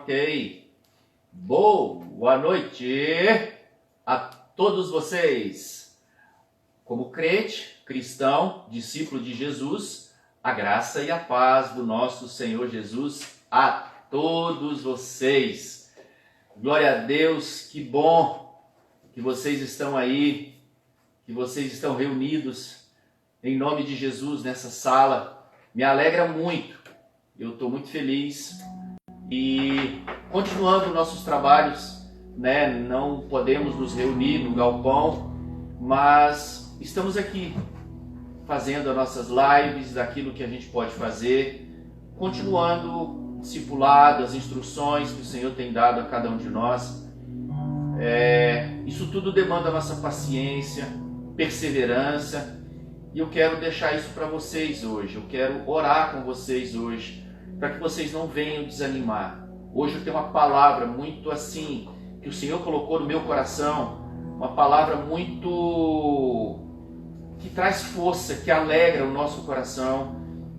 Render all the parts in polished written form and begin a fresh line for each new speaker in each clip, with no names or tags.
Ok. Boa noite a todos vocês. Como crente, cristão, discípulo de Jesus, a graça e a paz do nosso Senhor Jesus a todos vocês. Glória a Deus, que bom que vocês estão aí, que vocês estão reunidos em nome de Jesus nessa sala. Me alegra muito, eu estou muito feliz. E continuando nossos trabalhos, né? Não podemos nos reunir no galpão, mas estamos aqui fazendo as nossas lives, daquilo que a gente pode fazer, continuando o discipulado, as instruções que o Senhor tem dado a cada um de nós. Isso tudo demanda a nossa paciência, perseverança, e eu quero deixar isso para vocês hoje. Eu quero orar com vocês hoje, para que vocês não venham desanimar. Hoje eu tenho uma palavra muito assim, que o Senhor colocou no meu coração, uma palavra muito que traz força, que alegra o nosso coração,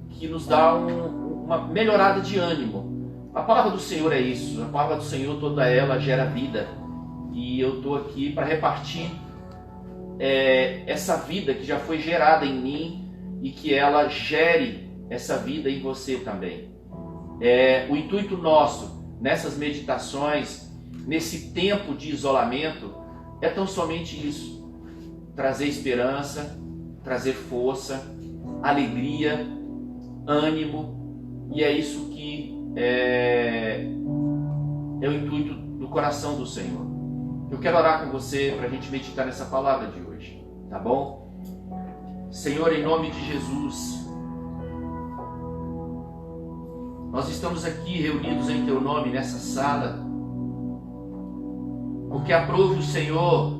que nos dá uma melhorada de ânimo. A palavra do Senhor é isso, a palavra do Senhor toda ela gera vida, e eu estou aqui para repartir essa vida que já foi gerada em mim e que ela gere essa vida em você também. O intuito nosso nessas meditações, nesse tempo de isolamento, é tão somente isso: trazer esperança, trazer força, alegria, ânimo, e é isso que é o intuito do coração do Senhor. Eu quero orar com você para a gente meditar nessa palavra de hoje, tá bom? Senhor, em nome de Jesus, nós estamos aqui reunidos em Teu nome nessa sala, porque aprove o Senhor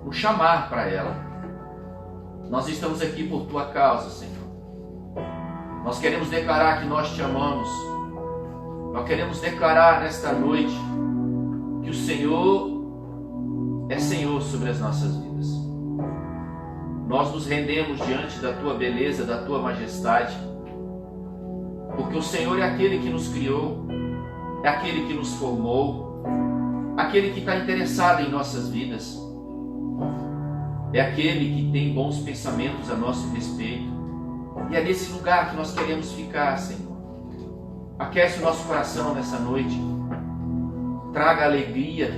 nos chamar para ela. Nós estamos aqui por Tua causa, Senhor. Nós queremos declarar que nós Te amamos. Nós queremos declarar nesta noite que o Senhor é Senhor sobre as nossas vidas. Nós nos rendemos diante da Tua beleza, da Tua majestade, porque o Senhor é aquele que nos criou, é aquele que nos formou, aquele que está interessado em nossas vidas, é aquele que tem bons pensamentos a nosso respeito, e é nesse lugar que nós queremos ficar, Senhor. Aquece o nosso coração nessa noite, traga alegria,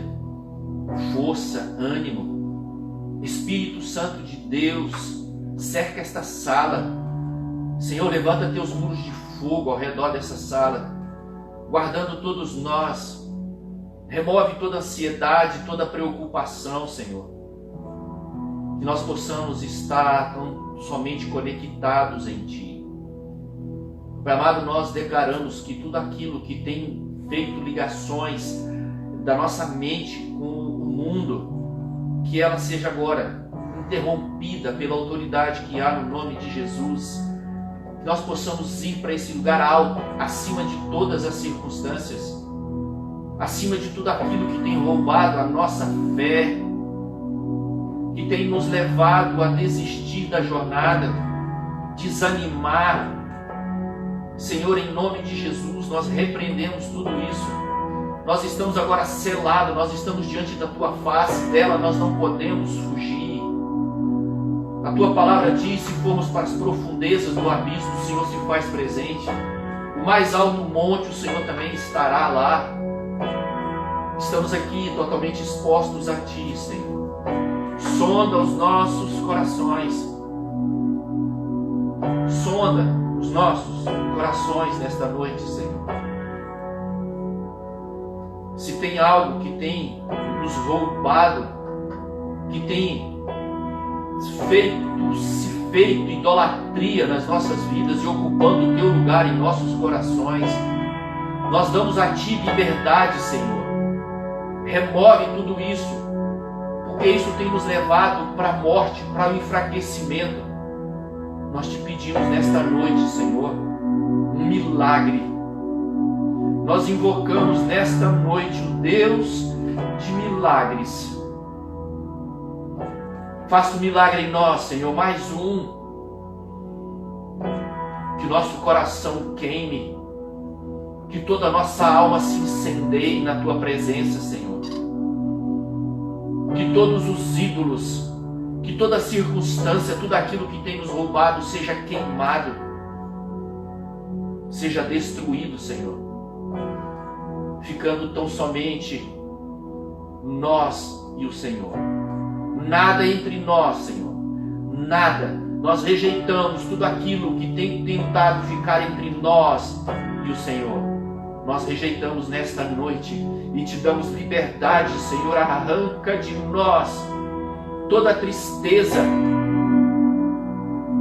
força, ânimo. Espírito Santo de Deus, cerca esta sala. Senhor, levanta teus muros de fogo ao redor dessa sala, guardando todos nós. Remove toda ansiedade, toda preocupação, Senhor. Que nós possamos estar tão somente conectados em Ti. Pai amado, nós declaramos que tudo aquilo que tem feito ligações da nossa mente com o mundo, que ela seja agora interrompida pela autoridade que há no nome de Jesus. Que nós possamos ir para esse lugar alto, acima de todas as circunstâncias, acima de tudo aquilo que tem roubado a nossa fé, que tem nos levado a desistir da jornada, desanimar. Senhor, em nome de Jesus, nós repreendemos tudo isso. Nós estamos agora selados, nós estamos diante da Tua face, dela nós não podemos fugir. A Tua palavra diz: se formos para as profundezas do abismo, o Senhor se faz presente. O mais alto monte, o Senhor também estará lá. Estamos aqui totalmente expostos a Ti, Senhor. Sonda os nossos corações. Sonda os nossos corações nesta noite, Senhor. Se tem algo que tem nos roubado, que tem feito idolatria nas nossas vidas e ocupando o Teu lugar em nossos corações, nós damos a Ti liberdade, Senhor. Remove tudo isso, porque isso tem nos levado para a morte, para o enfraquecimento. Nós Te pedimos nesta noite, Senhor, um milagre. Nós invocamos nesta noite o Deus de milagres. Faça um milagre em nós, Senhor, mais um. Que nosso coração queime, que Que toda a nossa alma se incendeie na tua presença, Senhor. Que todos os ídolos, que toda circunstância, tudo aquilo que tem nos roubado seja queimado, seja destruído, Senhor. Ficando tão somente nós e o Senhor. Nada entre nós, Senhor. Nada. Nós rejeitamos tudo aquilo que tem tentado ficar entre nós e o Senhor. Nós rejeitamos nesta noite e te damos liberdade, Senhor. Arranca de nós toda tristeza,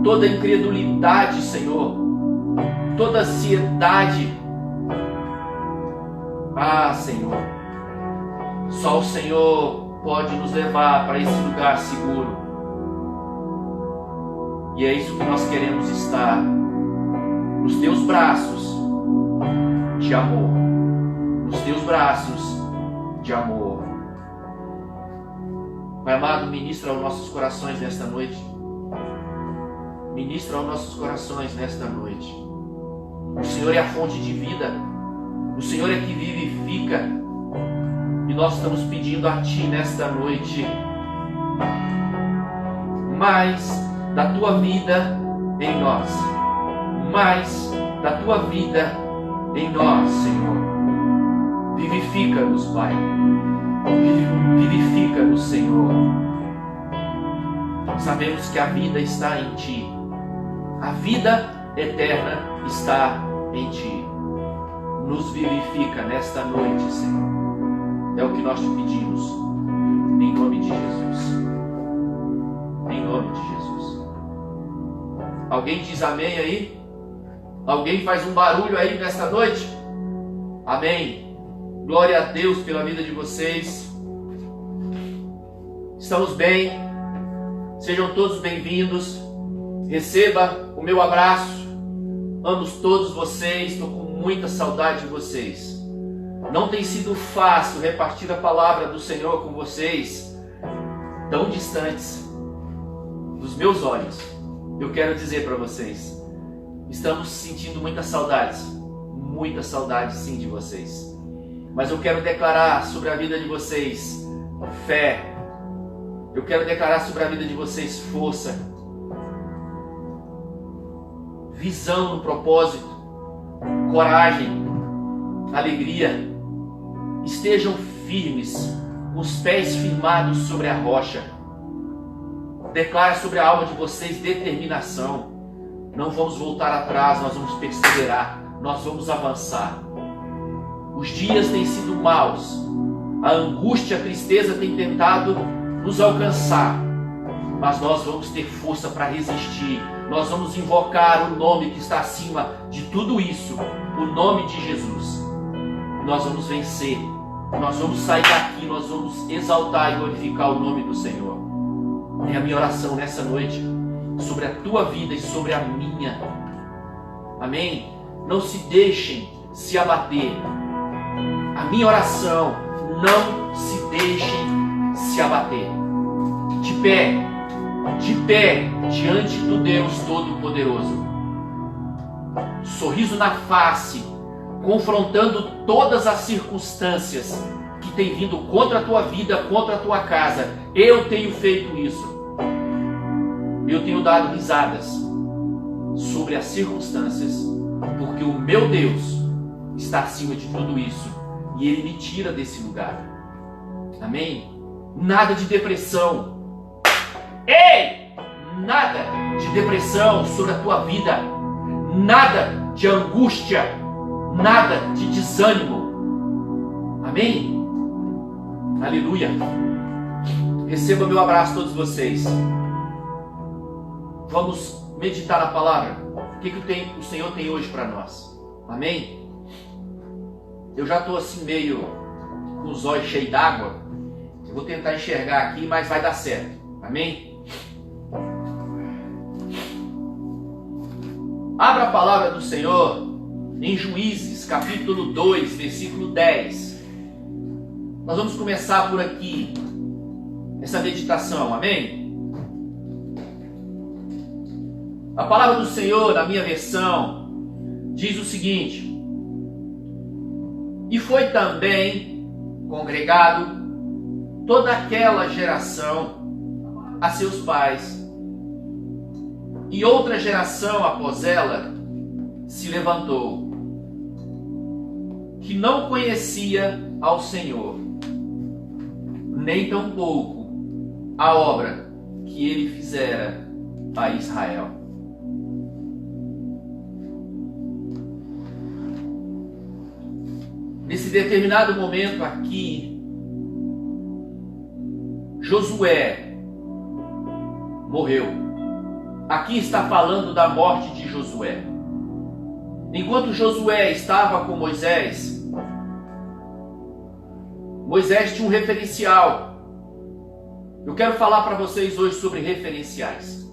toda incredulidade, Senhor, toda ansiedade. Ah, Senhor, só o Senhor pode nos levar para esse lugar seguro. E é isso que nós queremos estar, nos teus braços de amor, nos teus braços de amor. Pai amado, ministra aos nossos corações nesta noite. Ministra aos nossos corações nesta noite. O Senhor é a fonte de vida. O Senhor é que vivifica. E nós estamos pedindo a Ti nesta noite mais da Tua vida em nós. Mais da Tua vida em nós, Senhor. Vivifica-nos, Pai. Vivifica-nos, Senhor. Sabemos que a vida está em Ti. A vida eterna está em Ti. Nos vivifica nesta noite, Senhor. É o que nós te pedimos. Em nome de Jesus. Em nome de Jesus. Alguém diz amém aí? Alguém faz um barulho aí nesta noite? Amém. Glória a Deus pela vida de vocês. Estamos bem. Sejam todos bem-vindos. Receba o meu abraço. Amo todos vocês. Estou com muita saudade de vocês. Não tem sido fácil repartir a palavra do Senhor com vocês, tão distantes dos meus olhos. Eu quero dizer para vocês, estamos sentindo muitas saudades sim de vocês. Mas eu quero declarar sobre a vida de vocês fé. Eu quero declarar sobre a vida de vocês força, visão no propósito, coragem, alegria. Estejam firmes, com os pés firmados sobre a rocha. Declare sobre a alma de vocês determinação. Não vamos voltar atrás, nós vamos perseverar, nós vamos avançar. Os dias têm sido maus, a angústia, a tristeza tem tentado nos alcançar, mas nós vamos ter força para resistir. Nós vamos invocar o nome que está acima de tudo isso, o nome de Jesus. Nós vamos vencer, nós vamos sair daqui, nós vamos exaltar e glorificar o nome do Senhor. É a minha oração nessa noite, sobre a tua vida e sobre a minha. Amém? Não se deixem se abater. A minha oração, não se deixem se abater. De pé, diante do Deus Todo-Poderoso. Sorriso na face, confrontando todas as circunstâncias que têm vindo contra a tua vida, contra a tua casa. Eu tenho feito isso. Eu tenho dado risadas sobre as circunstâncias, porque o meu Deus está acima de tudo isso e Ele me tira desse lugar. Amém? Nada de depressão. Ei! Nada de depressão sobre a tua vida. Nada de angústia. Nada de desânimo. Amém? Aleluia. Receba meu abraço a todos vocês. Vamos meditar na palavra. O que o Senhor tem hoje para nós? Amém? Eu já estou assim meio com os olhos cheios d'água. Eu vou tentar enxergar aqui, mas vai dar certo. Amém? Abra a palavra do Senhor em Juízes, capítulo 2, versículo 10. Nós vamos começar por aqui essa meditação, amém? A palavra do Senhor, na minha versão, diz o seguinte: E foi também congregado toda aquela geração a seus pais. E outra geração após ela se levantou, que não conhecia ao Senhor, nem tampouco a obra que ele fizera a Israel. Nesse determinado momento aqui, Josué morreu. Aqui está falando da morte de Josué. Enquanto Josué estava com Moisés, Moisés tinha um referencial. Eu quero falar para vocês hoje sobre referenciais.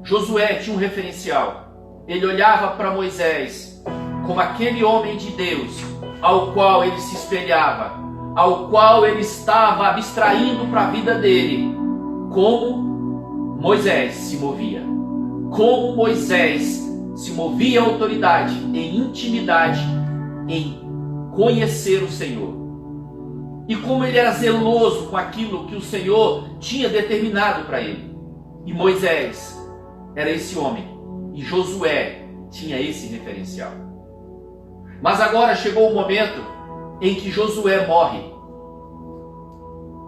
Josué tinha um referencial. Ele olhava para Moisés como aquele homem de Deus ao qual ele se espelhava, ao qual ele estava abstraindo para a vida dele, como Moisés se movia, como Moisés se movia a autoridade, em intimidade, em conhecer o Senhor. E como ele era zeloso com aquilo que o Senhor tinha determinado para ele. E Moisés era esse homem, e Josué tinha esse referencial. Mas agora chegou o momento em que Josué morre,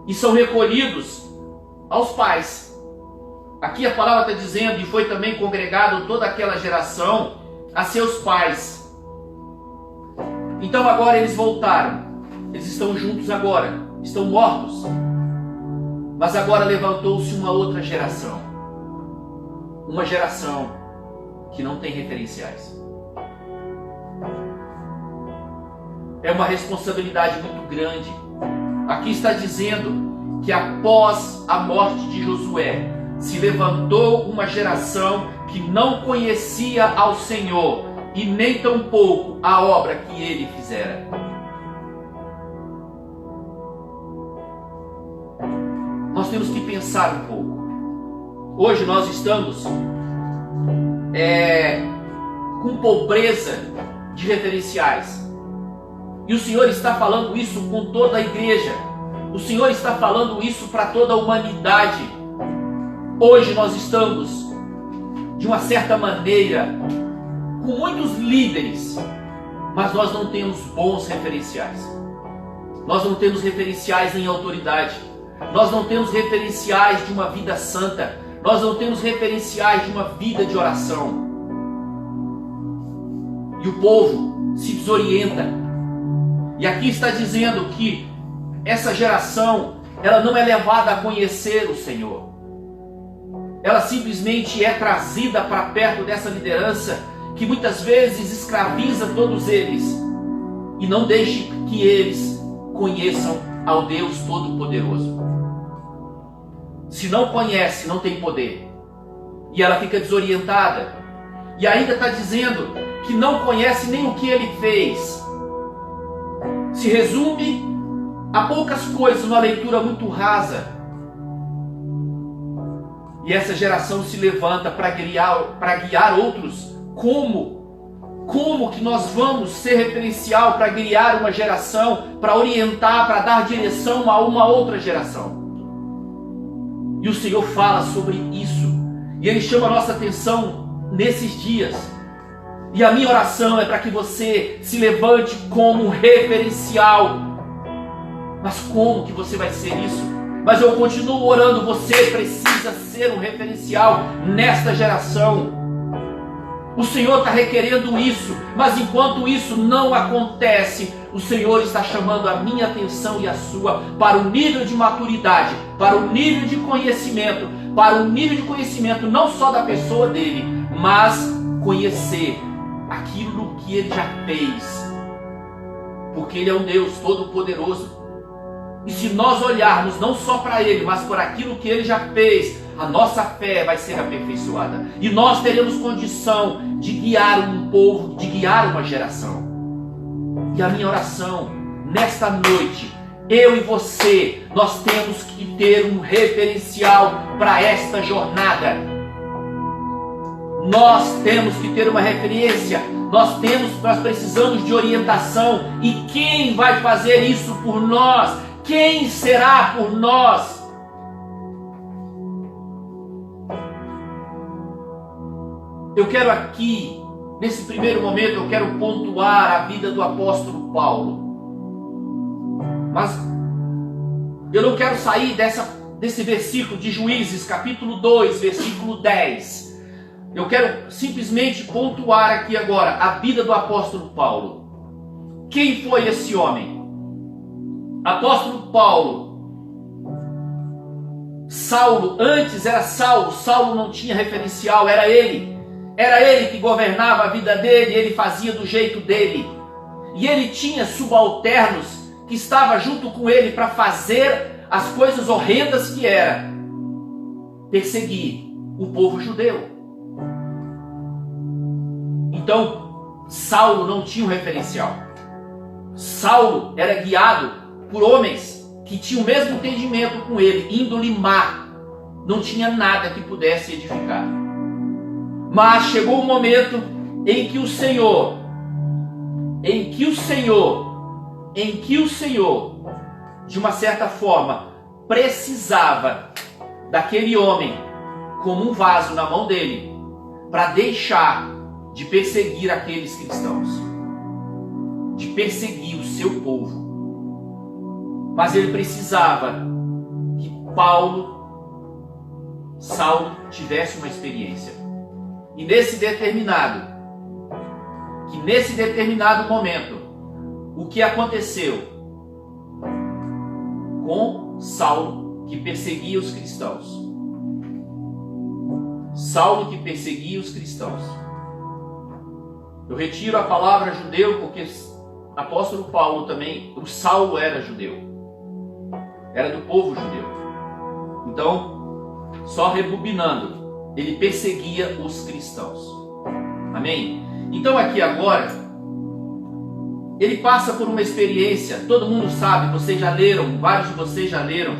e são recolhidos aos pais. Aqui a palavra está dizendo, e foi também congregado toda aquela geração a seus pais. Então agora eles voltaram, eles estão juntos agora, estão mortos. Mas agora levantou-se uma outra geração, uma geração que não tem referenciais. É uma responsabilidade muito grande. Aqui está dizendo que após a morte de Josué, se levantou uma geração que não conhecia ao Senhor e nem tampouco a obra que ele fizera. Nós temos que pensar um pouco. Hoje nós estamos com pobreza de referenciais. E o Senhor está falando isso com toda a igreja. O Senhor está falando isso para toda a humanidade. Hoje nós estamos, de uma certa maneira, com muitos líderes, mas nós não temos bons referenciais. Nós não temos referenciais em autoridade. Nós não temos referenciais de uma vida santa. Nós não temos referenciais de uma vida de oração. E o povo se desorienta. E aqui está dizendo que essa geração, ela não é levada a conhecer o Senhor. Ela simplesmente é trazida para perto dessa liderança que muitas vezes escraviza todos eles e não deixa que eles conheçam ao Deus Todo-Poderoso. Se não conhece, não tem poder. E ela fica desorientada. E ainda está dizendo que não conhece nem o que ele fez. Se resume a poucas coisas, uma leitura muito rasa. E essa geração se levanta para guiar outros. Como que nós vamos ser referencial para guiar uma geração, para orientar, para dar direção a uma outra geração? E o Senhor fala sobre isso. E Ele chama a nossa atenção nesses dias. E a minha oração é para que você se levante como referencial. Mas como que você vai ser isso? Mas eu continuo orando, você precisa ser um referencial nesta geração. O Senhor está requerendo isso, mas enquanto isso não acontece, o Senhor está chamando a minha atenção e a sua para o nível de maturidade, para o nível de conhecimento, não só da pessoa dele, mas conhecer aquilo que ele já fez, porque ele é um Deus Todo-Poderoso. E se nós olharmos não só para ele, mas por aquilo que ele já fez, a nossa fé vai ser aperfeiçoada. E nós teremos condição de guiar um povo, de guiar uma geração. E a minha oração, nesta noite, eu e você, nós temos que ter um referencial para esta jornada. Nós temos que ter uma referência, nós precisamos de orientação. E quem vai fazer isso por nós? Quem será por nós? Eu quero aqui, nesse primeiro momento, eu quero pontuar a vida do apóstolo Paulo. Mas eu não quero sair desse versículo de Juízes, capítulo 2, versículo 10. Eu quero simplesmente pontuar aqui agora a vida do apóstolo Paulo. Quem foi esse homem? Apóstolo Paulo. Saulo, antes era Saulo. Saulo não tinha referencial, era ele. Era ele que governava a vida dele, ele fazia do jeito dele. E ele tinha subalternos que estavam junto com ele para fazer as coisas horrendas que era perseguir o povo judeu. Então, Saulo não tinha um referencial. Saulo era guiado por homens que tinham o mesmo entendimento com ele, índole má. Não tinha nada que pudesse edificar. Mas chegou um momento em que o Senhor, de uma certa forma, precisava daquele homem como um vaso na mão dele para deixar de perseguir aqueles cristãos, de perseguir o seu povo. Mas ele precisava que Saulo tivesse uma experiência. E nesse determinado momento, o que aconteceu com Saulo que perseguia os cristãos? Saulo que perseguia os cristãos. Eu retiro a palavra judeu porque o apóstolo Paulo também, o Saulo era judeu. Era do povo judeu. Então, só rebobinando, ele perseguia os cristãos. Amém? Então aqui agora, ele passa por uma experiência, todo mundo sabe, vocês já leram, vários de vocês já leram.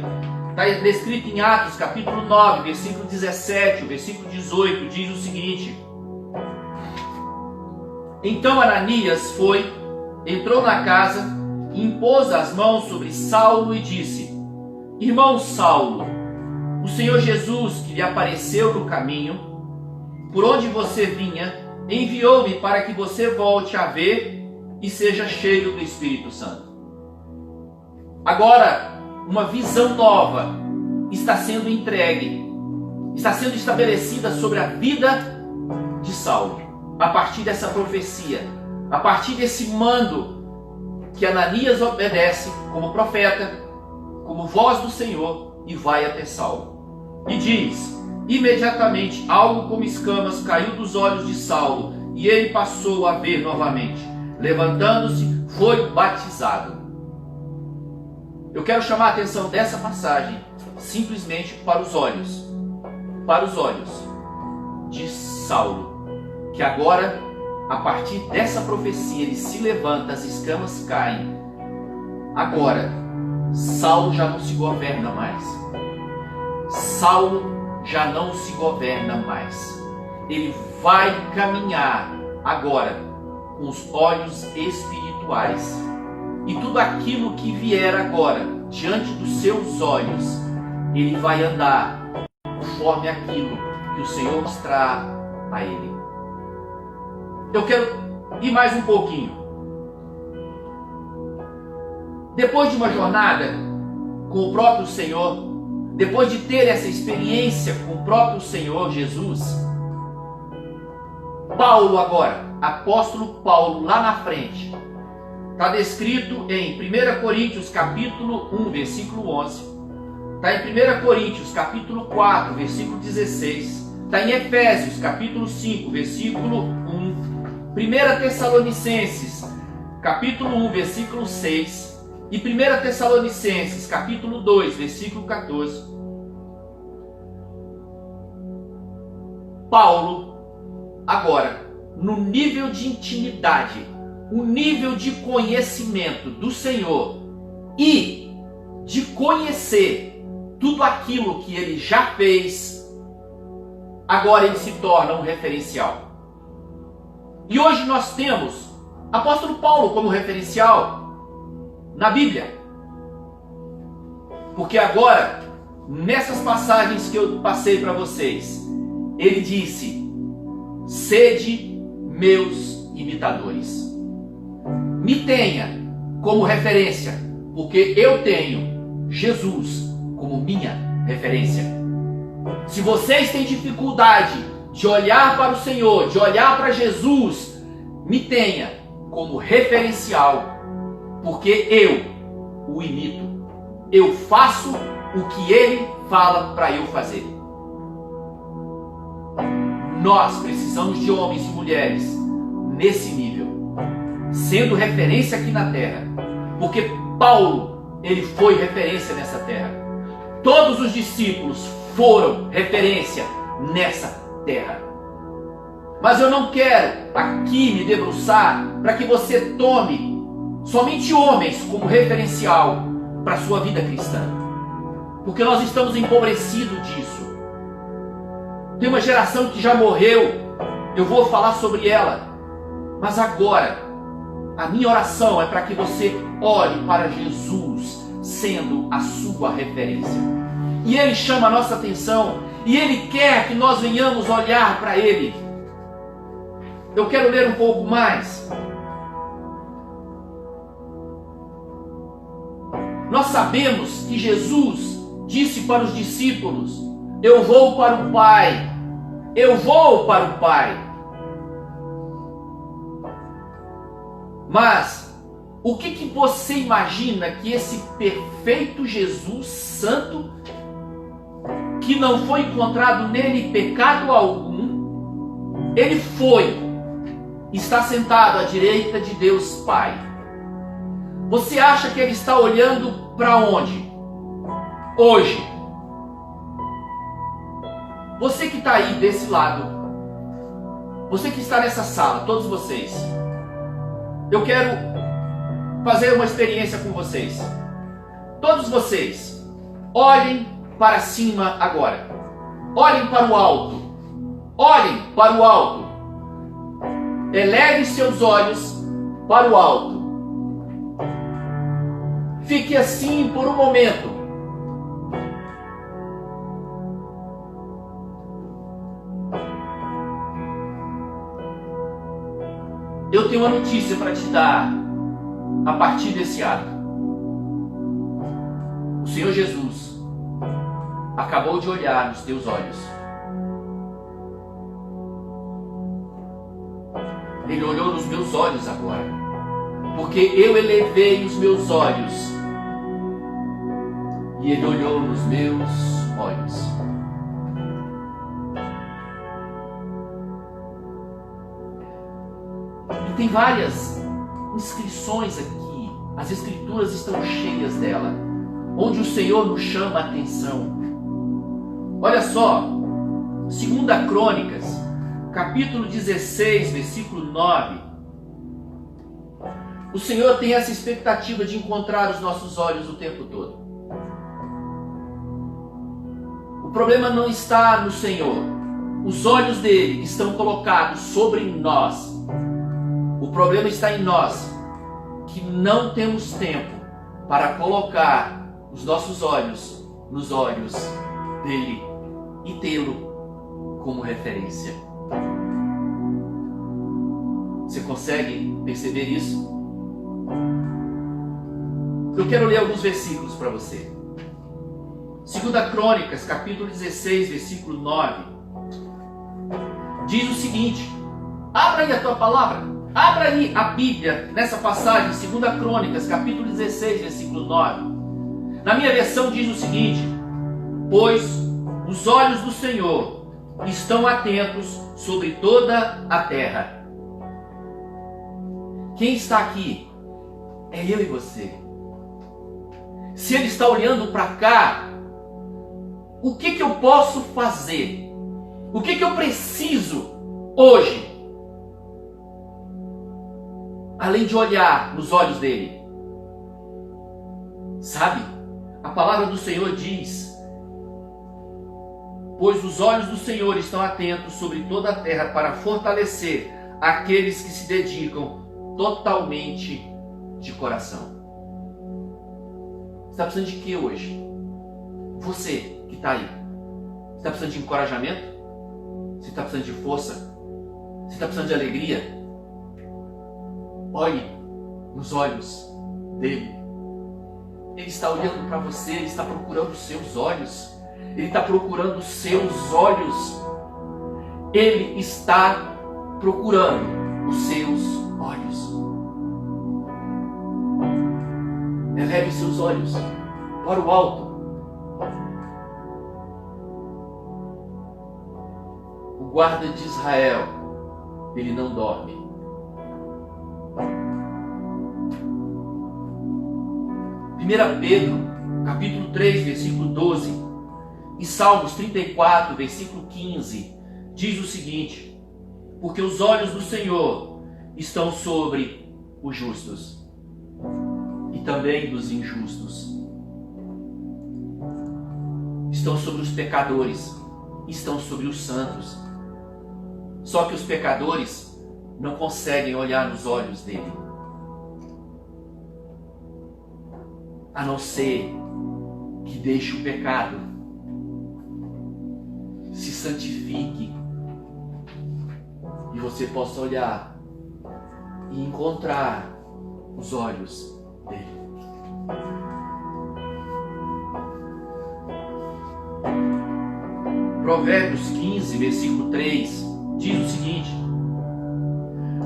Está descrito em Atos capítulo 9, versículo 17, o versículo 18, diz o seguinte: Então Ananias entrou na casa, impôs as mãos sobre Saulo e disse: Irmão Saulo, o Senhor Jesus, que lhe apareceu no caminho, por onde você vinha, enviou-me para que você volte a ver e seja cheio do Espírito Santo. Agora, uma visão nova está sendo entregue, está sendo estabelecida sobre a vida de Saulo, a partir dessa profecia, a partir desse mando que Ananias obedece como profeta, como voz do Senhor, e vai até Saulo. E diz: imediatamente algo como escamas caiu dos olhos de Saulo, e ele passou a ver novamente. Levantando-se, foi batizado. Eu quero chamar a atenção dessa passagem simplesmente para os olhos de Saulo, que agora, a partir dessa profecia, ele se levanta, as escamas caem. Agora, Saulo já não se governa mais. Saulo já não se governa mais. Ele vai caminhar agora com os olhos espirituais. E tudo aquilo que vier agora diante dos seus olhos, ele vai andar conforme aquilo que o Senhor mostrar a ele. Eu quero ir mais um pouquinho. Depois de uma jornada com o próprio Senhor, depois de ter essa experiência com o próprio Senhor Jesus, Paulo agora, apóstolo Paulo, lá na frente, está descrito em 1 Coríntios capítulo 1, versículo 11, está em 1 Coríntios capítulo 4, versículo 16, está em Efésios capítulo 5, versículo 1, 1 Tessalonicenses capítulo 1, versículo 6 e 1 Tessalonicenses capítulo 2, versículo 14. Paulo, agora, no nível de intimidade, o nível de conhecimento do Senhor e de conhecer tudo aquilo que ele já fez, agora ele se torna um referencial. E hoje nós temos apóstolo Paulo como referencial na Bíblia. Porque agora, nessas passagens que eu passei para vocês, ele disse: sede meus imitadores. Me tenha como referência, porque eu tenho Jesus como minha referência. Se vocês têm dificuldade de olhar para o Senhor, de olhar para Jesus, me tenha como referencial, porque eu o imito. Eu faço o que ele fala para eu fazer. Nós precisamos de homens e mulheres nesse nível, sendo referência aqui na terra, porque Paulo, ele foi referência nessa terra. Todos os discípulos foram referência nessa terra. Mas eu não quero aqui me debruçar para que você tome somente homens como referencial para a sua vida cristã, porque nós estamos empobrecidos disso. Tem uma geração que já morreu, eu vou falar sobre ela, mas agora a minha oração é para que você olhe para Jesus sendo a sua referência. E ele chama a nossa atenção, e ele quer que nós venhamos olhar para ele. Eu quero ler um pouco mais. Nós sabemos que Jesus disse para os discípulos: eu vou para o Pai, eu vou para o Pai. Mas o que você imagina que esse perfeito Jesus santo, que não foi encontrado nele pecado algum, ele está sentado à direita de Deus Pai. Você acha que ele está olhando para onde? Hoje. Você que está aí desse lado, você que está nessa sala, todos vocês, eu quero fazer uma experiência com vocês. Todos vocês, olhem para cima agora. Olhem para o alto. Olhem para o alto. Eleve seus olhos para o alto. Fique assim por um momento. Eu tenho uma notícia para te dar a partir desse ato. O Senhor Jesus acabou de olhar nos teus olhos. Ele olhou nos meus olhos agora, porque eu elevei os meus olhos e ele olhou nos meus olhos. E tem várias inscrições aqui, as escrituras estão cheias dela, onde o Senhor nos chama a atenção. Olha só, 2 Crônicas, capítulo 16, versículo 9. O Senhor tem essa expectativa de encontrar os nossos olhos o tempo todo. O problema não está no Senhor. Os olhos dele estão colocados sobre nós. O problema está em nós, que não temos tempo para colocar os nossos olhos nos olhos dele e tê-lo como referência. Você consegue perceber isso? Eu quero ler alguns versículos para você. 2 Crônicas, capítulo 16, versículo 9. Diz o seguinte: abra aí a tua palavra, abra aí a Bíblia nessa passagem, 2 Crônicas, capítulo 16, versículo 9. Na minha versão diz o seguinte: pois os olhos do Senhor estão atentos sobre toda a terra. Quem está aqui é eu e você. Se ele está olhando para cá, o que eu posso fazer? O que eu preciso hoje? Além de olhar nos olhos dele. Sabe? A palavra do Senhor diz Pois os olhos do Senhor estão atentos sobre toda a terra para fortalecer aqueles que se dedicam totalmente de coração. Você está precisando de quê hoje? Você que está aí. Você está precisando de encorajamento? Você está precisando de força? Você está precisando de alegria? Olhe nos olhos dele. Ele está olhando para você, ele está procurando os seus olhos. Ele está procurando os seus olhos. Ele está procurando os seus olhos. Eleve seus olhos para o alto. O guarda de Israel, ele não dorme. Pedro, capítulo 3, versículo 12, e Salmos 34, versículo 15, diz o seguinte: porque os olhos do Senhor estão sobre os justos e também dos injustos. Estão sobre os pecadores, estão sobre os santos. Só que os pecadores não conseguem olhar nos olhos dele, a não ser que deixe o pecado, se santifique e você possa olhar e encontrar os olhos dele. Provérbios 15, versículo 3 diz o seguinte: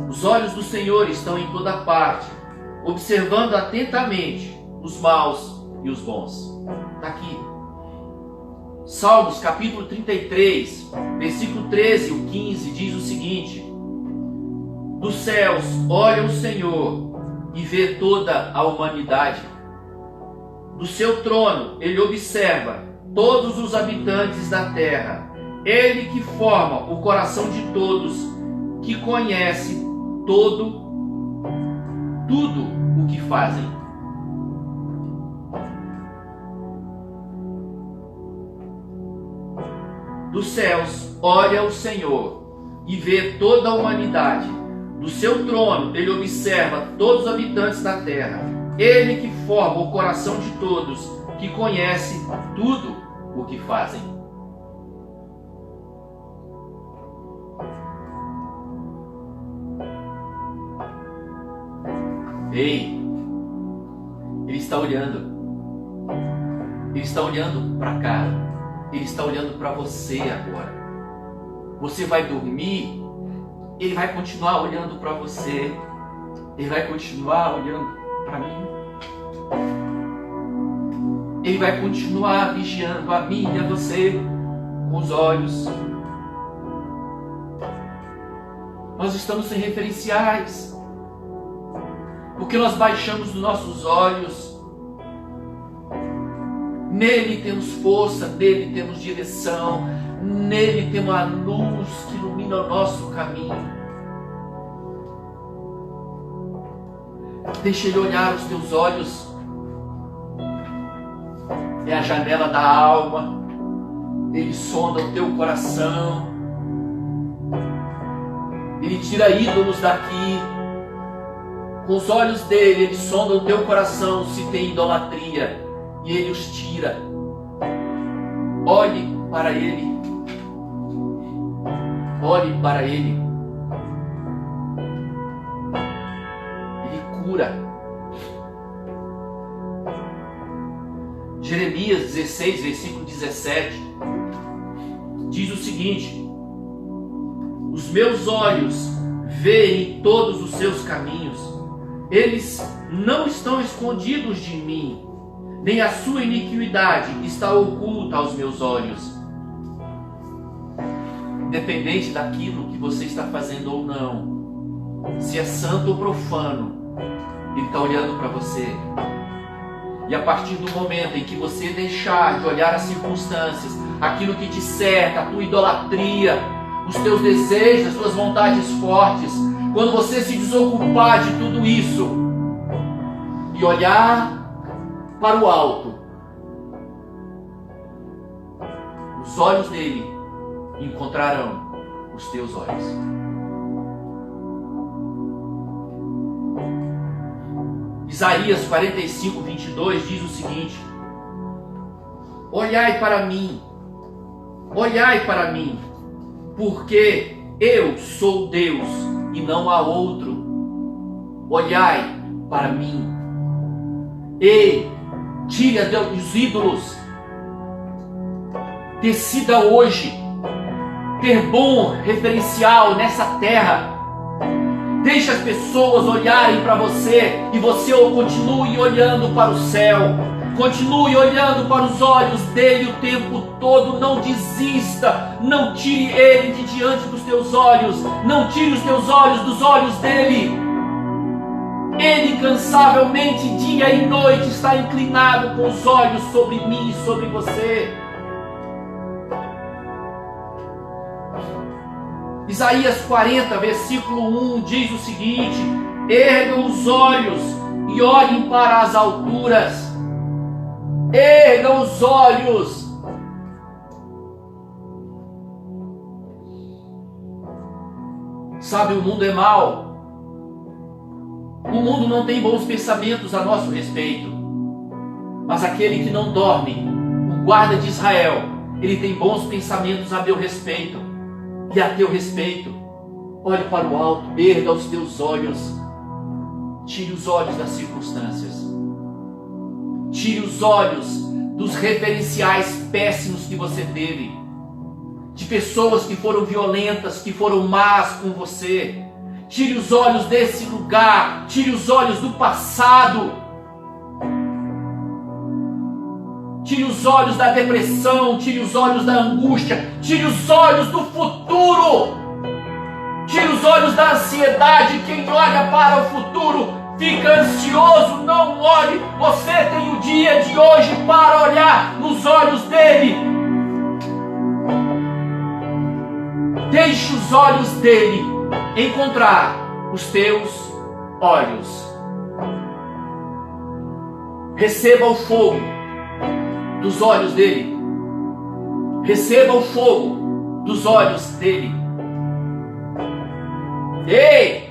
os olhos do Senhor estão em toda parte, observando atentamente os maus e os bons. Está aqui. Salmos capítulo 33, versículo 13 e 15 diz o seguinte: dos céus olha o Senhor e vê toda a humanidade. Do seu trono ele observa todos os habitantes da terra. Ele que forma o coração de todos, que conhece tudo o que fazem. Dos céus olha o Senhor e vê toda a humanidade. Do seu trono ele observa todos os habitantes da terra. Ele que forma o coração de todos, que conhece tudo o que fazem. Ei, ele está olhando. Ele está olhando para cá. Ele está olhando para você agora. Você vai dormir, ele vai continuar olhando para você. Ele vai continuar olhando para mim. Ele vai continuar vigiando a mim e a você com os olhos. Nós estamos sem referenciais, porque nós baixamos os nossos olhos. Nele temos força, nele temos direção, nele temos a luz que ilumina o nosso caminho. Deixa ele olhar os teus olhos. É a janela da alma. Ele sonda o teu coração. Ele tira ídolos daqui. Com os olhos dele, ele sonda o teu coração se tem idolatria, e ele os tira. Olhe para ele. Olhe para ele. Ele cura. Jeremias 16, versículo 17 diz o seguinte: os meus olhos veem todos os seus caminhos, eles não estão escondidos de mim, nem a sua iniquidade está oculta aos meus olhos. Independente daquilo que você está fazendo ou não, se é santo ou profano, ele está olhando para você. E a partir do momento em que você deixar de olhar as circunstâncias, aquilo que te cerca, a tua idolatria, os teus desejos, as tuas vontades fortes, quando você se desocupar de tudo isso e olhar para o alto, os olhos dele encontrarão os teus olhos. Isaías 45, 22 diz o seguinte: olhai para mim, porque eu sou Deus e não há outro. Olhai para mim. Ei, tire os ídolos. Decida hoje ter bom referencial nessa terra. Deixe as pessoas olharem para você e você continue olhando para o céu. Continue olhando para os olhos dele o tempo todo. Não desista. Não tire ele de diante dos teus olhos. Não tire os teus olhos dos olhos dele. Ele incansavelmente, dia e noite, está inclinado com os olhos sobre mim e sobre você. Isaías 40, versículo 1 diz o seguinte: ergam os olhos e olhem para as alturas. Ergam os olhos. Sabe, o mundo é mau. O mundo não tem bons pensamentos a nosso respeito. Mas aquele que não dorme, o guarda de Israel, ele tem bons pensamentos a meu respeito e a teu respeito. Olhe para o alto, erga os teus olhos. Tire os olhos das circunstâncias. Tire os olhos dos referenciais péssimos que você teve, de pessoas que foram violentas, que foram más com você. Tire os olhos desse lugar, tire os olhos do passado, tire os olhos da depressão, tire os olhos da angústia, tire os olhos do futuro, tire os olhos da ansiedade. Quem olha para o futuro fica ansioso. Não olhe. Você tem o dia de hoje para olhar nos olhos dele. Deixe os olhos dele encontrar os teus olhos. Receba o fogo dos olhos dele. Receba o fogo dos olhos dele. Ei!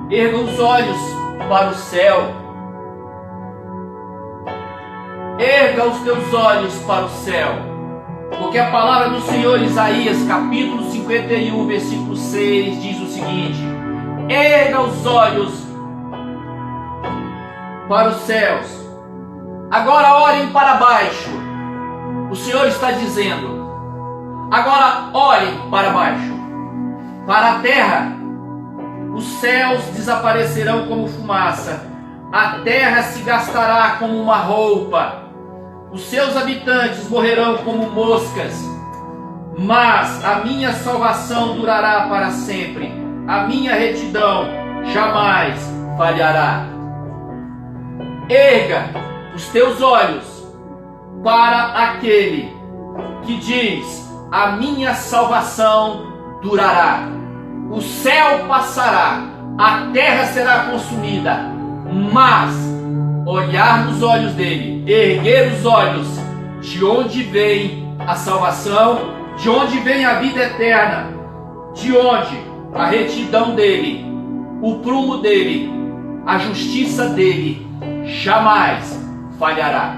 Erga os olhos para o céu. Erga os teus olhos para o céu. Porque a palavra do Senhor, Isaías, capítulo 51, versículo 6, diz o seguinte: erga os olhos para os céus. Agora olhem para baixo. O Senhor está dizendo: agora olhem para baixo, para a terra. Os céus desaparecerão como fumaça, a terra se gastará como uma roupa, os seus habitantes morrerão como moscas, mas a minha salvação durará para sempre, a minha retidão jamais falhará. Erga os teus olhos para aquele que diz: a minha salvação durará. O céu passará, a terra será consumida, mas olhar nos olhos dele, erguer os olhos, de onde vem a salvação, de onde vem a vida eterna, de onde a retidão dele, o prumo dele, a justiça dele jamais falhará.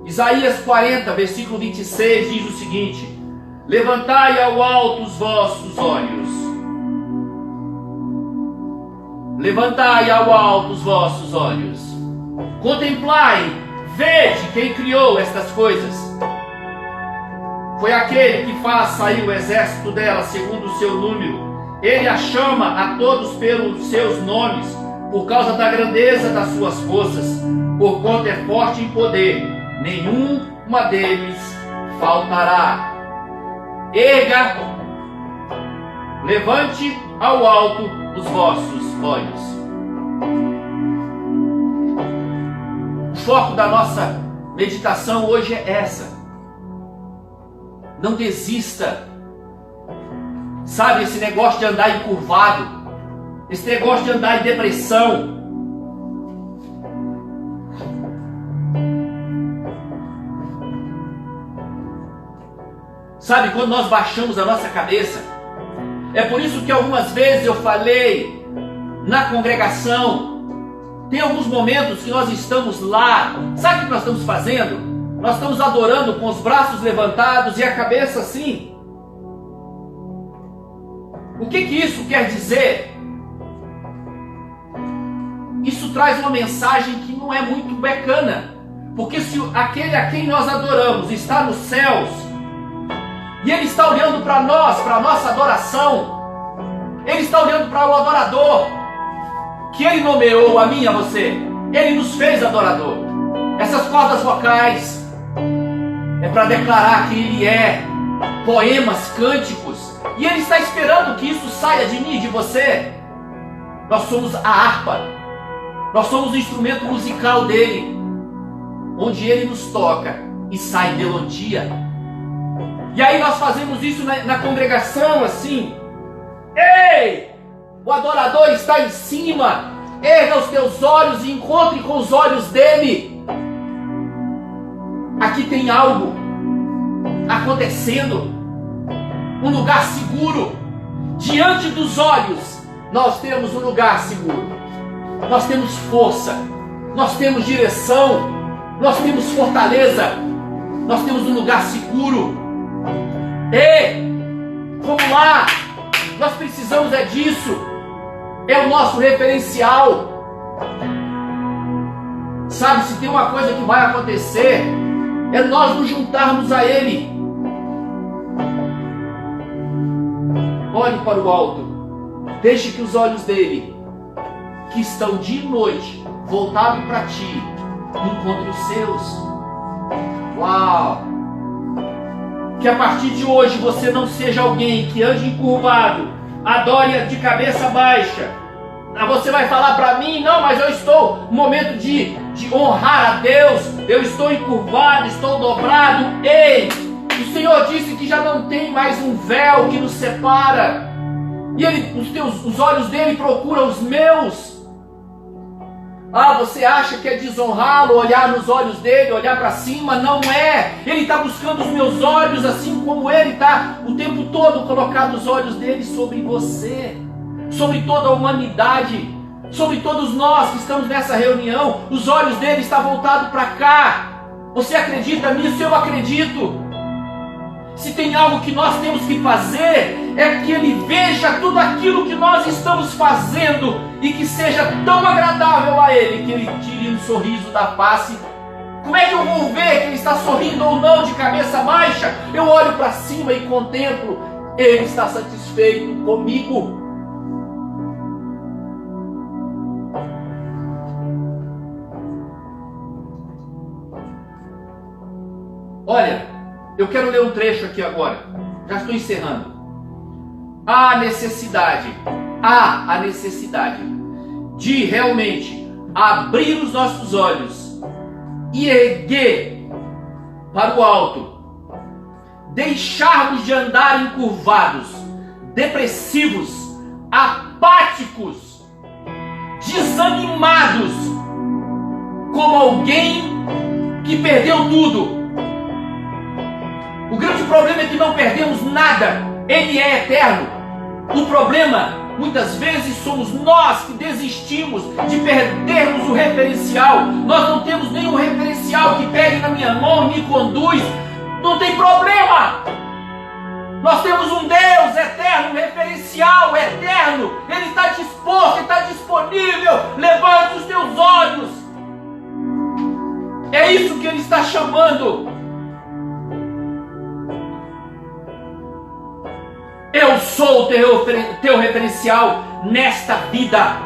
Isaías 40, versículo 26 diz o seguinte: levantai ao alto os vossos olhos. Levantai ao alto os vossos olhos. Contemplai, vede quem criou estas coisas. Foi aquele que faz sair o exército dela segundo o seu número. Ele a chama a todos pelos seus nomes, por causa da grandeza das suas forças, porquanto é forte em poder, nenhuma deles faltará. Erga, levante ao alto os vossos olhos. O foco da nossa meditação hoje é essa. Não desista. Sabe, esse negócio de andar encurvado, esse negócio de andar em depressão, sabe, quando nós baixamos a nossa cabeça, é por isso que algumas vezes eu falei na congregação, tem alguns momentos que nós estamos lá, sabe o que nós estamos fazendo? Nós estamos adorando com os braços levantados e a cabeça assim. O que isso quer dizer? Isso traz uma mensagem que não é muito bacana, porque se aquele a quem nós adoramos está nos céus, e Ele está olhando para nós, para a nossa adoração, Ele está olhando para o adorador, que Ele nomeou a mim e a você, Ele nos fez adorador. Essas cordas vocais é para declarar que Ele é, poemas, cânticos, e Ele está esperando que isso saia de mim e de você. Nós somos a harpa, nós somos o instrumento musical dEle, onde Ele nos toca e sai melodia. E aí nós fazemos isso na congregação assim. Ei! O adorador está em cima. Erga os teus olhos e encontre com os olhos dele. Aqui tem algo acontecendo. Um lugar seguro. Diante dos olhos, nós temos um lugar seguro. Nós temos força. Nós temos direção. Nós temos fortaleza. Nós temos um lugar seguro. Ei, vamos lá, nós precisamos disso, é o nosso referencial. Sabe, se tem uma coisa que vai acontecer, é nós nos juntarmos a Ele. Olhe para o alto, deixe que os olhos dele, que estão de noite, voltados para ti, encontrem os seus. Uau! Que a partir de hoje você não seja alguém que ande encurvado, adore de cabeça baixa. Você vai falar para mim, não, mas eu estou no momento de honrar a Deus, eu estou encurvado, estou dobrado. Ei, o Senhor disse que já não tem mais um véu que nos separa, e os olhos dele procuram os meus. Ah, você acha que é desonrá-lo, olhar nos olhos dele, olhar para cima? Não é. Ele está buscando os meus olhos, assim como ele está o tempo todo colocando os olhos dele sobre você, sobre toda a humanidade, sobre todos nós que estamos nessa reunião. Os olhos dele estão voltados para cá. Você acredita nisso? Eu acredito. Se tem algo que nós temos que fazer, é que Ele veja tudo aquilo que nós estamos fazendo e que seja tão agradável a Ele, que Ele tire um sorriso da face. Como é que eu vou ver que Ele está sorrindo ou não de cabeça baixa? Eu olho para cima e contemplo, Ele está satisfeito comigo. Olha, eu quero ler um trecho aqui agora. Já estou encerrando. Há a necessidade de realmente abrir os nossos olhos e erguer para o alto. Deixarmos de andar encurvados, depressivos, apáticos, desanimados, como alguém que perdeu tudo. O grande problema é que não perdemos nada. Ele é eterno. O problema Muitas vezes somos nós que desistimos de perdermos o referencial. Nós não temos nenhum referencial que pegue na minha mão e me conduz. Não tem problema. Nós temos um Deus eterno, um referencial eterno. Ele está disposto, Ele está disponível. Levante os teus olhos. É isso que Ele está chamando. Eu sou o teu referencial nesta vida.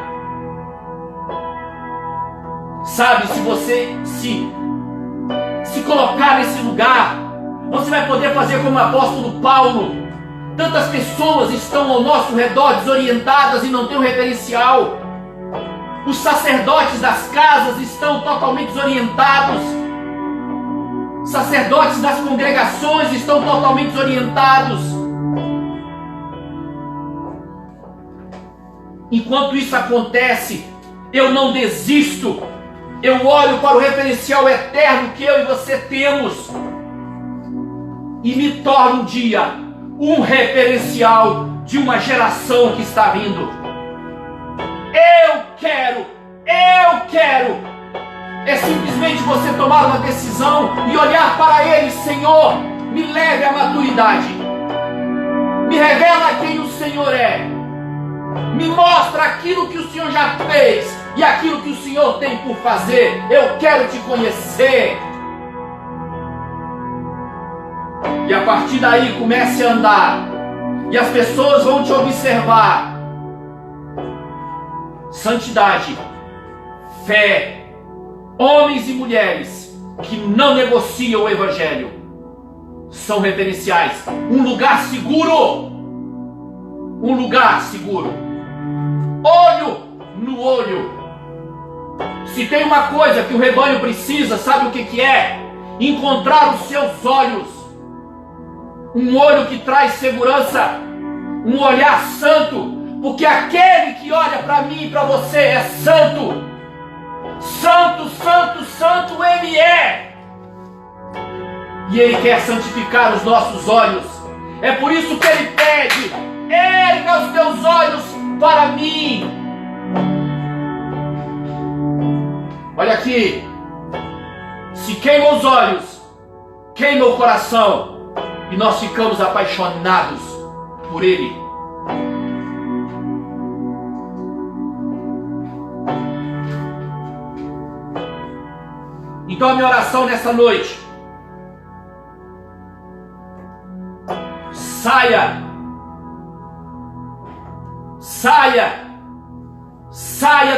Sabe, se você se colocar nesse lugar, você vai poder fazer como o apóstolo Paulo. Tantas pessoas estão ao nosso redor desorientadas e não têm um referencial. Os sacerdotes das casas estão totalmente desorientados. Os sacerdotes das congregações estão totalmente desorientados. Enquanto isso acontece, eu não desisto. Eu olho para o referencial eterno que eu e você temos e me torno um dia um referencial de uma geração que está vindo. Eu quero. É simplesmente você tomar uma decisão e olhar para Ele. Senhor, me leve à maturidade. Me revela quem o Senhor é. Me mostra aquilo que o Senhor já fez e aquilo que o Senhor tem por fazer. Eu quero te conhecer. E a partir daí comece a andar. E as pessoas vão te observar. Santidade, fé, homens e mulheres que não negociam o Evangelho. São referenciais. Um lugar seguro. Um lugar seguro. Olho no olho. Se tem uma coisa que o rebanho precisa, sabe o que é? Encontrar os seus olhos. Um olho que traz segurança. Um olhar santo. Porque aquele que olha para mim e para você é santo. Santo, santo, santo Ele é. E Ele quer santificar os nossos olhos. É por isso que Ele pede: erga os teus olhos para mim. Olha aqui. Se queima os olhos, queima o coração. E nós ficamos apaixonados por Ele. Então a minha oração nessa noite: saia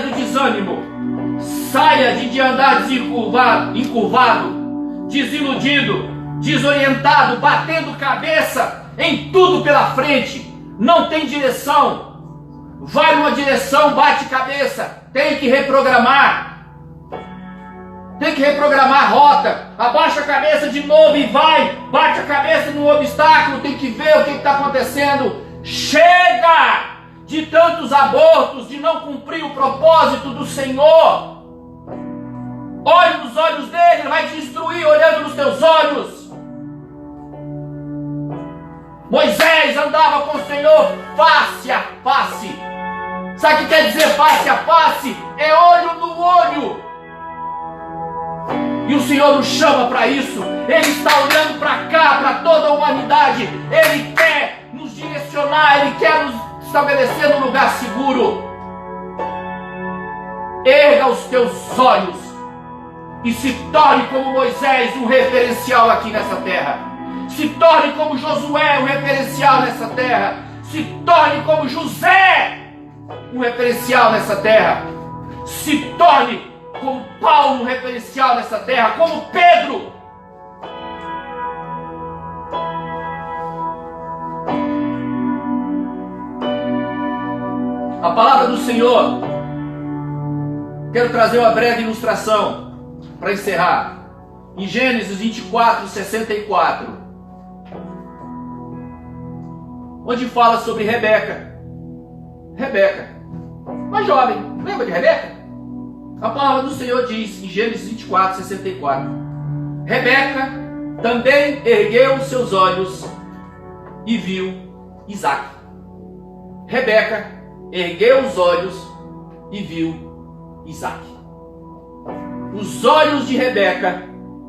do desânimo, saia de andar encurvado, desiludido, desorientado, batendo cabeça em tudo pela frente, não tem direção, vai numa direção, bate cabeça, tem que reprogramar a rota, abaixa a cabeça de novo e vai, bate a cabeça no obstáculo, tem que ver o que está acontecendo. Chega de tantos abortos, de não cumprir o propósito do Senhor. Olhe nos olhos dele, ele vai te instruir olhando nos teus olhos. Moisés andava com o Senhor face a face. Sabe o que quer dizer face a face? É olho no olho. E o Senhor nos chama para isso. Ele está olhando para cá, para toda a humanidade. Ele quer nos direcionar, Ele quer nos estabelecer num lugar seguro. Erga os teus olhos e se torne como Moisés, um referencial aqui nessa terra. Se torne como Josué, um referencial nessa terra. Se torne como José, um referencial nessa terra. Se torne como Paulo, um referencial nessa terra, como Pedro. A palavra do Senhor, quero trazer uma breve ilustração para encerrar. Em Gênesis 24, 64, onde fala sobre Rebeca. Rebeca, uma jovem, lembra de Rebeca? A palavra do Senhor diz em Gênesis 24, 64: Rebeca também ergueu os seus olhos e viu Isaque. Rebeca ergueu os olhos e viu Isaque. Os olhos de Rebeca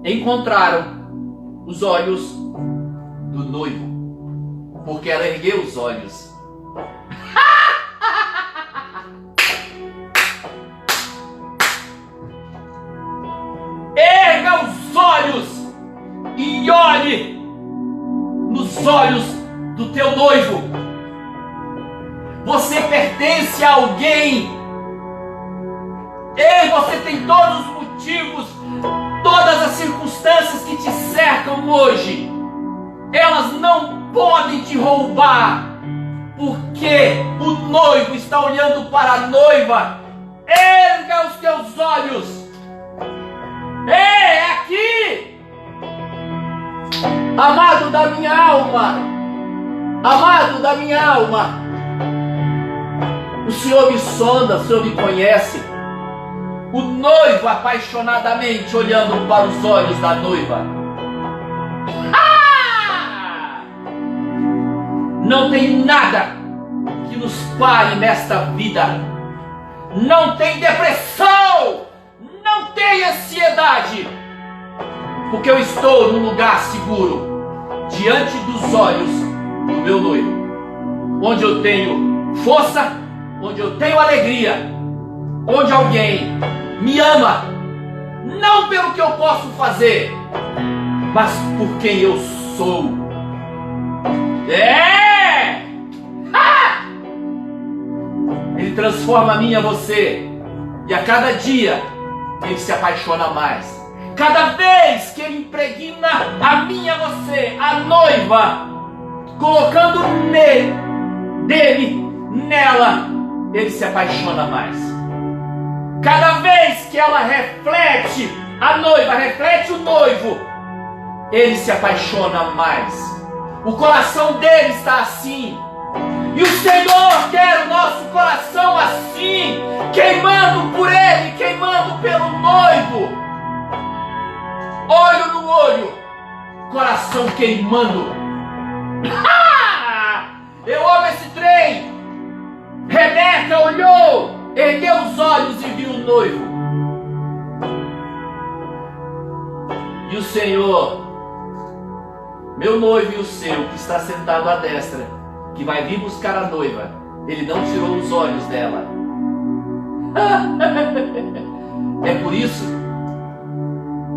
encontraram os olhos do noivo, porque ela ergueu os olhos. Erga os olhos e olhe nos olhos do teu noivo. Você pertence a alguém. Ei, você tem todos os motivos, todas as circunstâncias que te cercam hoje, elas não podem te roubar, porque o noivo está olhando para a noiva. Erga os teus olhos. Ei, é aqui! Amado da minha alma, amado da minha alma, o Senhor me sonda, o Senhor me conhece. O noivo apaixonadamente olhando para os olhos da noiva. Não tem nada que nos pare nesta vida. Não tem depressão, não tem ansiedade, porque eu estou num lugar seguro, diante dos olhos do meu noivo, onde eu tenho força, onde eu tenho alegria, onde alguém me ama, não pelo que eu posso fazer, mas por quem eu sou. Ele transforma a mim e a você, e a cada dia ele se apaixona mais. Cada vez que ele impregna a mim e a você, a noiva, colocando dele, nela, ele se apaixona mais. Cada vez que ela reflete, a noiva reflete o noivo, ele se apaixona mais. O coração dele está assim. E o Senhor quer o nosso coração assim, queimando por ele, queimando pelo noivo. Olho no olho, coração queimando. Eu amo esse trem. Rebeca olhou, ergueu os olhos e viu o noivo. E o Senhor, meu noivo e o seu, que está sentado à destra, que vai vir buscar a noiva, ele não tirou os olhos dela. É por isso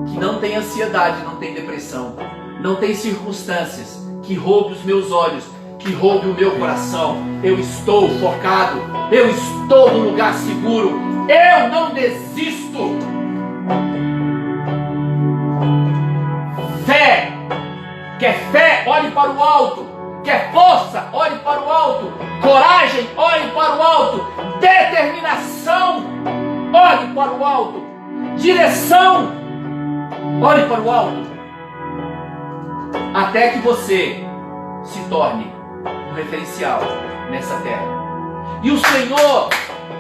que não tem ansiedade, não tem depressão, não tem circunstâncias que roube os meus olhos, que roube o meu coração. Eu estou focado, eu estou no lugar seguro, eu não desisto. Fé, quer fé? Olhe para o alto. Quer força? Olhe para o alto. Coragem? Olhe para o alto. Determinação? Olhe para o alto. Direção? Olhe para o alto. Até que você se torne um referencial nessa terra. E o Senhor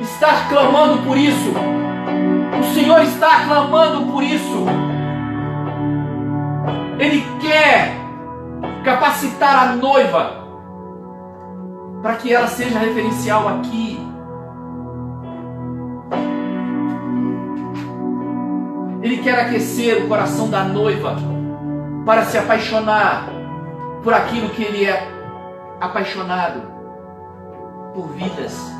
está clamando por isso. O Senhor está clamando por isso. Ele quer capacitar a noiva para que ela seja referencial aqui. Ele quer aquecer o coração da noiva para se apaixonar por aquilo que ele é apaixonado, por vidas.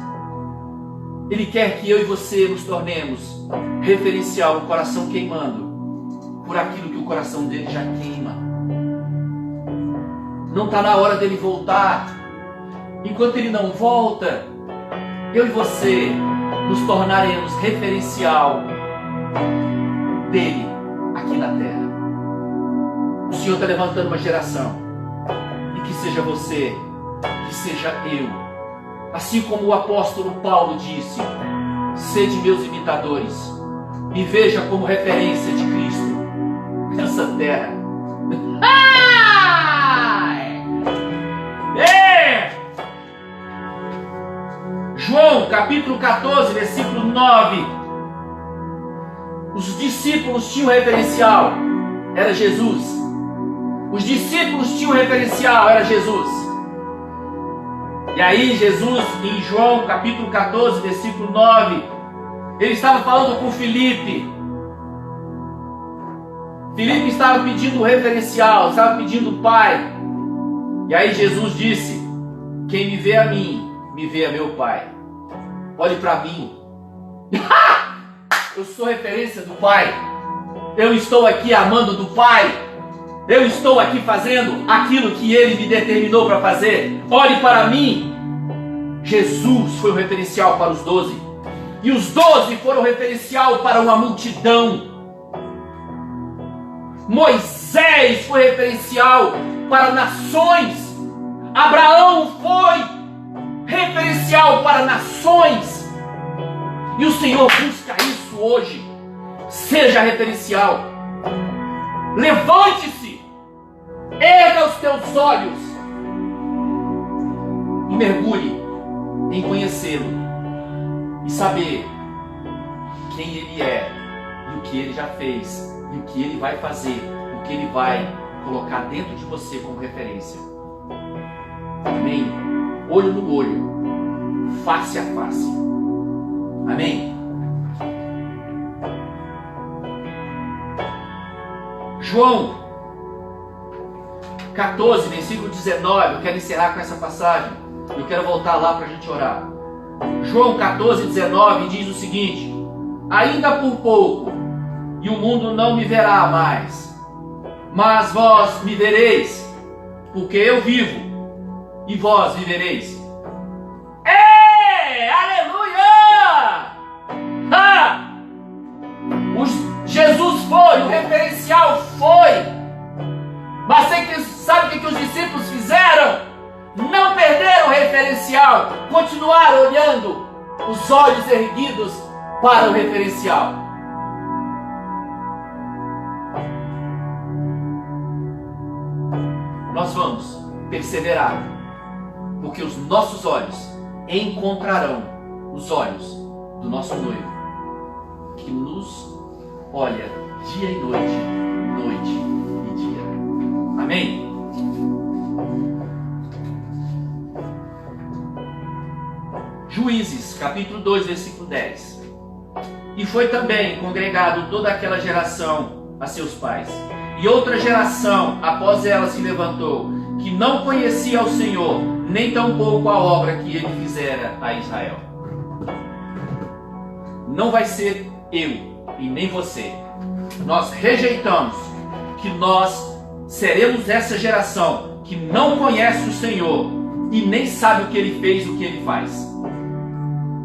Ele quer que eu e você nos tornemos referencial, o coração queimando por aquilo que o coração dele já queima. Não está na hora dele voltar. Enquanto ele não volta, eu e você nos tornaremos referencial dele aqui na terra. O Senhor está levantando uma geração, e que seja você, que seja eu, assim como o apóstolo Paulo disse: sede meus imitadores, me veja como referência de Cristo nessa terra. João capítulo 14, versículo 9. Os discípulos tinham referencial, era Jesus. Os discípulos tinham referencial, era Jesus. E aí Jesus, em João capítulo 14, versículo 9, ele estava falando com Filipe. Filipe estava pedindo o referencial, estava pedindo o Pai. E aí Jesus disse: quem me vê a mim, me vê a meu Pai. Olhe para mim. Eu sou referência do Pai. Eu estou aqui amando do Pai. Eu estou aqui fazendo aquilo que Ele me determinou para fazer. Olhe para mim. Jesus foi o referencial para os 12. E os 12 foram referencial para uma multidão. Moisés foi referencial para nações. Abraão foi referencial para nações. E o Senhor busca isso hoje. Seja referencial. Levante-se. Erga os teus olhos. E mergulhe em conhecê-lo. E saber quem Ele é. E o que Ele já fez. E o que Ele vai fazer. O que Ele vai colocar dentro de você como referência. Amém? Olho no olho. Face a face. Amém? João 14, versículo 19. Eu quero encerrar com essa passagem. Eu quero voltar lá para a gente orar. João 14, 19 diz o seguinte: ainda por pouco, e o mundo não me verá mais, mas vós me vereis, porque eu vivo, e vós vivereis. Aleluia! Jesus foi, o referencial foi. Mas sabe o que os discípulos fizeram? Não perderam o referencial, continuaram olhando, os olhos erguidos para o referencial. Nós vamos perseverar, porque os nossos olhos encontrarão os olhos do nosso noivo, que nos olha dia e noite, noite e dia. Amém? Juízes, capítulo 2, versículo 10. E foi também congregado toda aquela geração a seus pais. E outra geração após ela se levantou, que não conhecia ao Senhor, nem tampouco a obra que Ele fizera a Israel. Não vai ser eu e nem você. Nós rejeitamos que nós seremos essa geração que não conhece o Senhor e nem sabe o que Ele fez, o que Ele faz.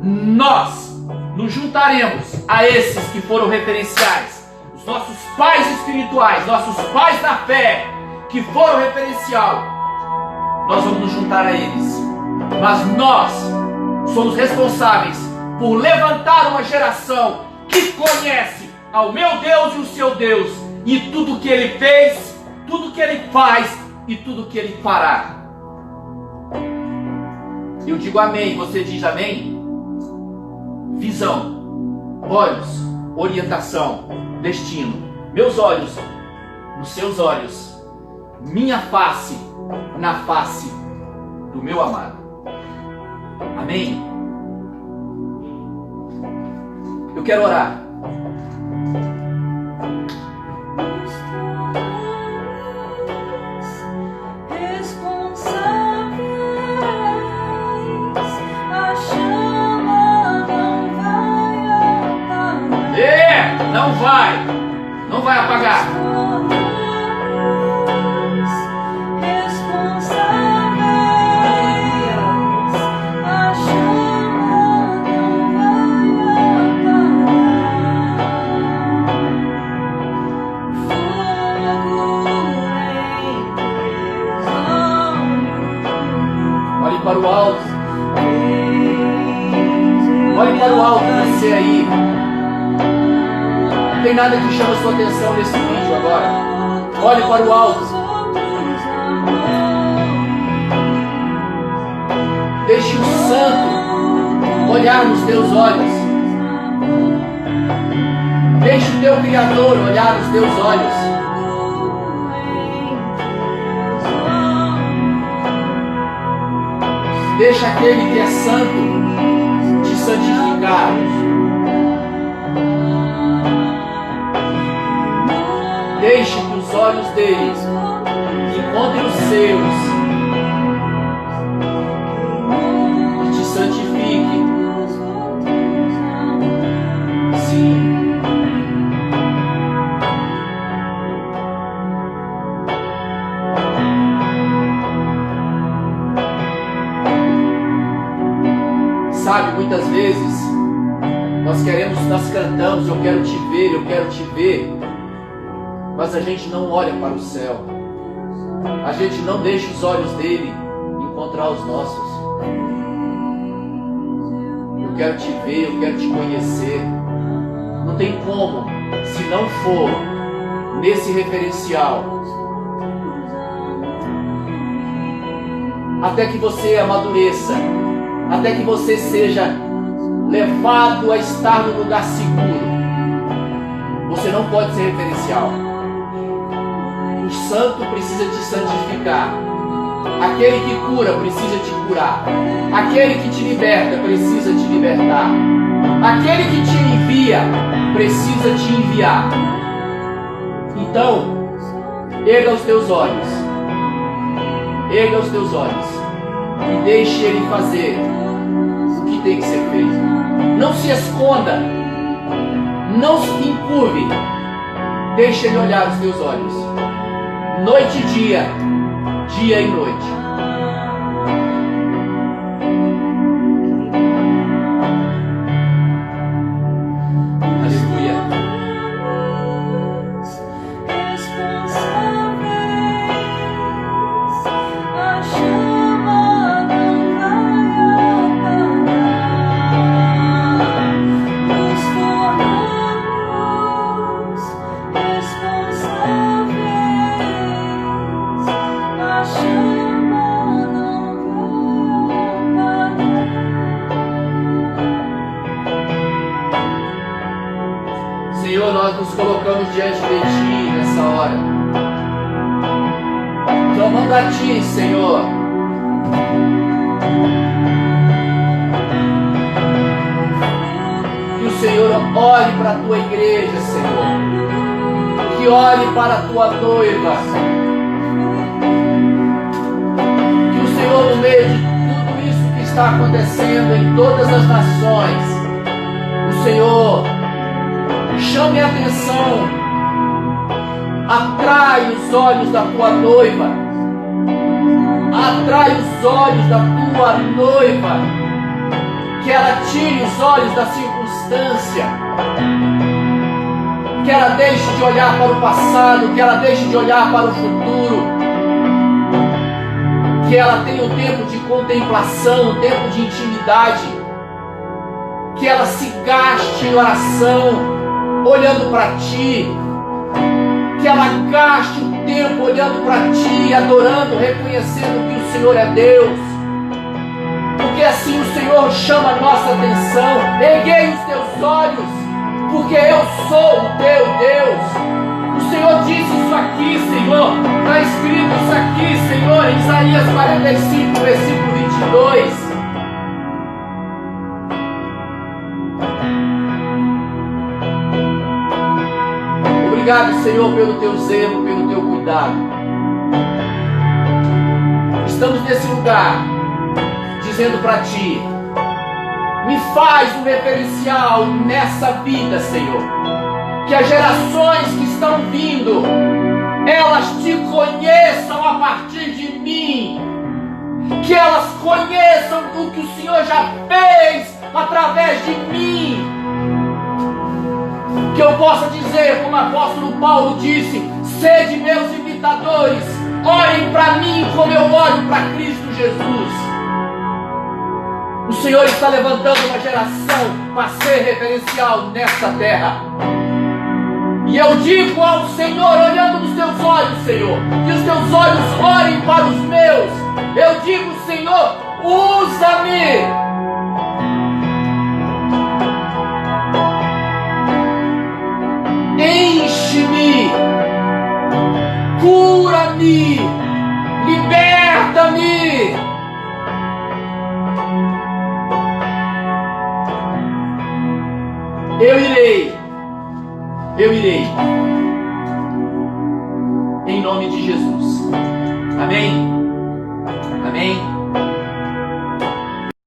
Nós nos juntaremos a esses que foram referenciais, os nossos pais espirituais, nossos pais na fé, que foram referencial. Nós vamos nos juntar a eles. Mas nós somos responsáveis por levantar uma geração que conhece ao meu Deus e o seu Deus, e tudo que Ele fez, tudo que Ele faz e tudo que Ele fará. Eu digo amém, você diz amém? Visão, olhos, orientação, destino. Meus olhos nos seus olhos, minha face na face do meu amado. Amém? Eu quero orar. Não vai apagar. Olhe para o alto. Olhe para o alto, você aí. Não tem nada que chama a sua atenção nesse vídeo agora. Olhe para o alto. Deixe o Santo olhar nos teus olhos. Deixe o teu Criador olhar nos teus olhos. Deixa aquele que é santo te santificar. Deixe que os olhos deles encontrem os seus e te santifique. Sim. Sabe, muitas vezes nós cantamos, eu quero te ver, mas a gente não olha para o céu, a gente não deixa os olhos dele encontrar os nossos. Eu quero te ver, eu quero te conhecer. Não tem como, se não for nesse referencial, até que você amadureça, até que você seja levado a estar no lugar seguro. Você não pode ser referencial. O santo precisa te santificar. Aquele que cura precisa te curar. Aquele que te liberta precisa te libertar. Aquele que te envia precisa te enviar. Então, erga os teus olhos. Erga os teus olhos e deixe ele fazer o que tem que ser feito. Não se esconda, não se encurve, deixe ele olhar os teus olhos, noite e dia, dia e noite. Aleluia. Senhor, nós nos colocamos diante de Ti nessa hora, clamando a Ti, Senhor. Que o Senhor olhe para a Tua igreja, Senhor. Que olhe para a Tua noiva. Que o Senhor, no meio de tudo isso que está acontecendo em todas as nações, o Senhor chame a atenção, atrai os olhos da tua noiva, atrai os olhos da tua noiva, que ela tire os olhos da circunstância, que ela deixe de olhar para o passado, que ela deixe de olhar para o futuro, que ela tenha um tempo de contemplação, um tempo de intimidade, que ela se gaste em oração, olhando para Ti, que ela gaste o tempo olhando para Ti, adorando, reconhecendo que o Senhor é Deus, porque assim o Senhor chama a nossa atenção. Erguei os teus olhos, porque eu sou o teu Deus. O Senhor disse isso aqui, Senhor, está escrito isso aqui, Senhor, em Isaías 45, versículo 22. Obrigado, Senhor, pelo Teu zelo, pelo Teu cuidado. Estamos nesse lugar, dizendo para Ti, me faz um referencial nessa vida, Senhor. Que as gerações que estão vindo, elas Te conheçam a partir de mim. Que elas conheçam o que o Senhor já fez através de mim. Que eu possa dizer, como o apóstolo Paulo disse, sede meus imitadores, olhem para mim como eu olho para Cristo Jesus. O Senhor está levantando uma geração para ser referencial nesta terra. E eu digo ao Senhor, olhando nos teus olhos, Senhor, que os teus olhos olhem para os meus. Eu digo, Senhor, usa-me. Enche-me, cura-me, liberta-me. Eu irei. Eu irei. Em nome de Jesus. Amém? Amém?